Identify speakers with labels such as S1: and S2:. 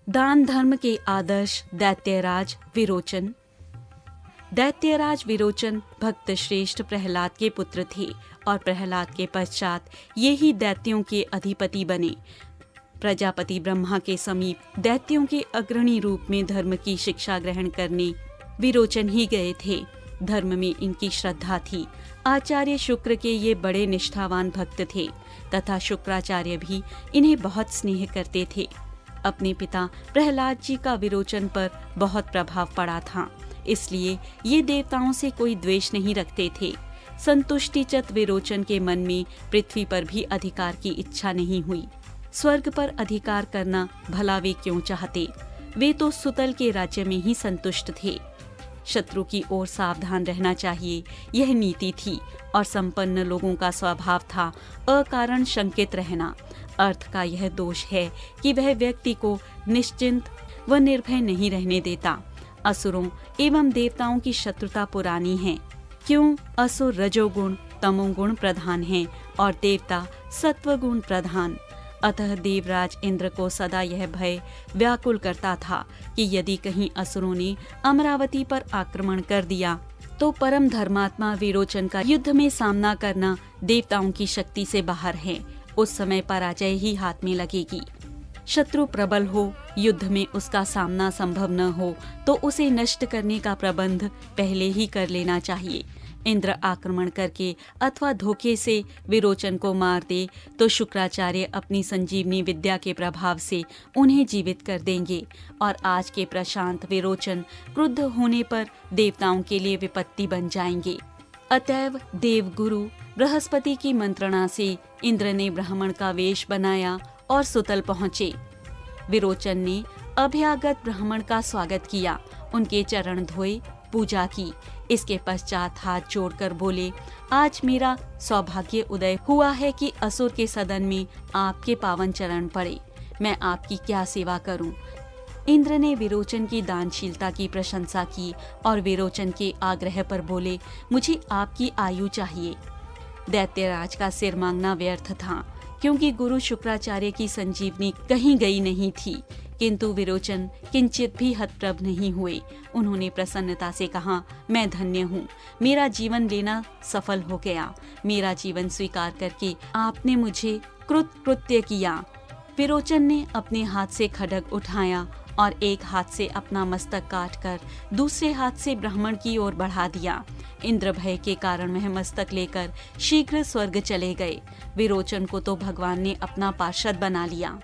S1: दान धर्म के आदर्श दैत्यराज विरोचन। दैत्यराज विरोचन भक्त श्रेष्ठ प्रहलाद के पुत्र थे और प्रहलाद के पश्चात ये ही दैत्यों के अधिपति बने। प्रजापति ब्रह्मा के समीप दैत्यों के अग्रणी रूप में धर्म की शिक्षा ग्रहण करने विरोचन ही गए थे। धर्म में इनकी श्रद्धा थी। आचार्य शुक्र के ये बड़े निष्ठावान भक्त थे तथा शुक्राचार्य भी इन्हें बहुत स्नेह करते थे। अपने पिता प्रहलाद जी का विरोचन पर बहुत प्रभाव पड़ा था, इसलिए ये देवताओं से कोई द्वेष नहीं रखते थे। संतुष्टिचत विरोचन के मन में पृथ्वी पर भी अधिकार की इच्छा नहीं हुई। स्वर्ग पर अधिकार करना भला वे क्यों चाहते? वे तो सुतल के राज्य में ही संतुष्ट थे। शत्रु की ओर सावधान रहना चाहिए, यह नीति थी और संपन्न लोगों का स्वभाव था अकारण शंकित रहना। अर्थ का यह दोष है कि वह व्यक्ति को निश्चिंत व निर्भय नहीं रहने देता। असुरों एवं देवताओं की शत्रुता पुरानी है। क्यों? असुर रजोगुण तमोगुण प्रधान हैं और देवता सत्वगुण प्रधान। अतः देवराज इंद्र को सदा यह भय व्याकुल करता था कि यदि कहीं असुरों ने अमरावती पर आक्रमण कर दिया तो परम धर्मात्मा विरोचन का युद्ध में सामना करना देवताओं की शक्ति से बाहर है। उस समय पराजय ही हाथ में लगेगी। शत्रु प्रबल हो, युद्ध में उसका सामना संभव न हो तो उसे नष्ट करने का प्रबंध पहले ही कर लेना चाहिए। इंद्र आक्रमण करके अथवा धोखे से विरोचन को मार दे तो शुक्राचार्य अपनी संजीवनी विद्या के प्रभाव से उन्हें जीवित कर देंगे और आज के प्रशांत विरोचन क्रुद्ध होने पर देवताओं के लिए विपत्ति बन जाएंगे। अतएव देवगुरु बृहस्पति की मंत्रणा से इंद्र ने ब्राह्मण का वेश बनाया और सुतल पहुँचे। विरोचन ने अभ्यागत ब्राह्मण का स्वागत किया, उनके चरण धोए, पूजा की। इसके पश्चात हाथ जोड़कर बोले, आज मेरा सौभाग्य उदय हुआ है कि असुर के सदन में आपके पावन चरण पड़े। मैं आपकी क्या सेवा करूं? इंद्र ने विरोचन की दानशीलता की प्रशंसा की और विरोचन के आग्रह पर बोले, मुझे आपकी आयु चाहिए। दैत्यराज का सिर मांगना व्यर्थ था, क्योंकि गुरु शुक्राचार्य की संजीवनी कहीं गई नहीं थी। किंतु विरोचन किंचित भी हतप्रभ नहीं हुए। उन्होंने प्रसन्नता से कहा, मैं धन्य हूँ, मेरा जीवन लेना सफल हो गया। मेरा जीवन स्वीकार करके आपने मुझे कृतकृत्य किया। विरोचन ने अपने हाथ से खड्ग उठाया और एक हाथ से अपना मस्तक काटकर दूसरे हाथ से ब्राह्मण की ओर बढ़ा दिया। इंद्र भय के कारण वह मस्तक लेकर शीघ्र स्वर्ग चले गए। विरोचन को तो भगवान ने अपना पार्षद बना लिया।